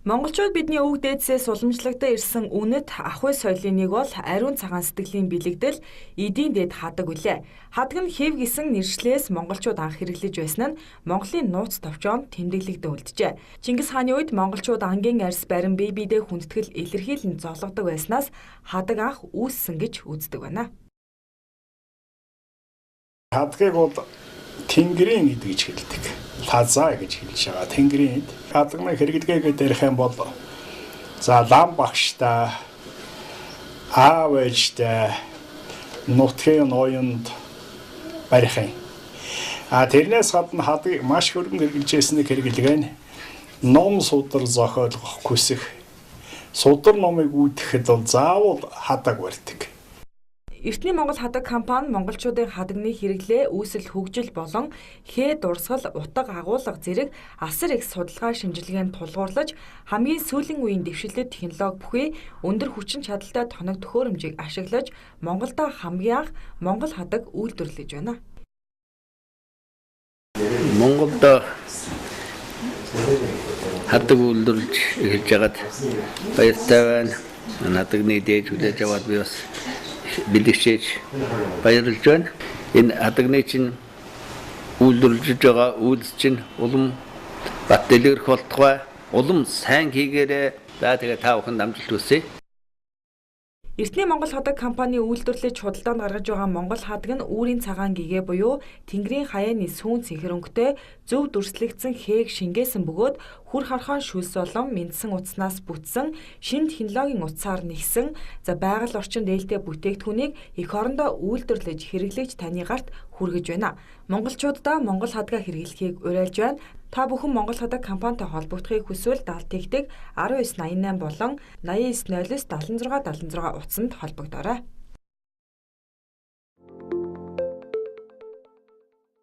Монголчууд бидний өвөг дээдсээс уламжлагдсан ирсэн үнэт ахуй соёлын нэг бол ариун цагаан сэтгэлийн бэлэгдэл эдийн дэд хадаг үлээ. Хадаг нь хэв гисэн нэршлээс монголчууд анх хэрэглэж байсан нь Монголын нууц товчоонд тэмдэглэгдэн үлджээ. Чингис хааны үед монголчууд ангийн арьс барин бие биедээ хүндэтгэл илэрхийлэн зовлогдог байснаас хадаг анх үүссэн гэж үздэг байна. Хадгийг бол тэнгэрийн эд гэж хэлдэг. Лазаа гэж хэлж байгаа. Тэнгэрийн эд. Хадагны хэрэглэгээ дээрх юм бол за лам багштай, аав ээжтэй, нутгийн ноёнд барихын. Тэрнээс гадна хадгийг маш хөргөн хэрэгжилжсэн хэрэглэгээ нь ном судар зохиолгох хүсэх. Судар номыг үүдэхэд бол заавал хадаг барьдаг. Эртний Монгол хадаг компани монголчуудын хадагны хэрэглээ, үүсэл хөгжил болон хэд дурсгал, утга агуулга зэрэг асар их судалгаа шинжилгээнд тулгуурлаж хамгийн сүүлийн үеийн дэвшилтэт технологи бүхий өндөр хүчин чадалтай тоног төхөөрөмжийг ашиглаж Монголдо хамгийн анх монгол хадаг үйлдвэрлэж байна. Монголдо хадаг үйлдвэрлэж эхэлж байгаад баяртай байна. Хадагны дээж хүлээж аваад би бас бэлэгчээж баярлж байна. Энэ хадагны чинь үйлдвэрлэж байгаа үйлс чинь улам бат дэлгэрэх болтугай, улам сайн хийгээрээ. За тэгээ та бүхэнд амжилт хүсье. Эртний Монгол хадаг компани үйлдвэрлэж худалдаанд гаргаж байгаа Монгол хадаг нь үүрийн цагаан гэгээ буюу тэнгэрийн хаяаны сүүн цэнхэр өнгөтэй зөв дүрслэгдсэн хээг шингээсэн бөгөөд хүр хархаан шүлс болон мэндсэн утаснаас бүтсэн шинэ технологийн утсаар нэгсэн байгаль орчинд ээлтэй бүтээгдэхүүнийг эх орондоо үйлдвэрлэж хэрэглэж таны гарт хүргэж байна. Монголчуудаа Монгол хадгаа хэрэглэхийг уриалж байна. Та бүхэн Монгол хадаг компанитай холбогдохыг хүсвэл 70 тэгтэг 1988 болон 8909 7676 утсанд холбогдоорой.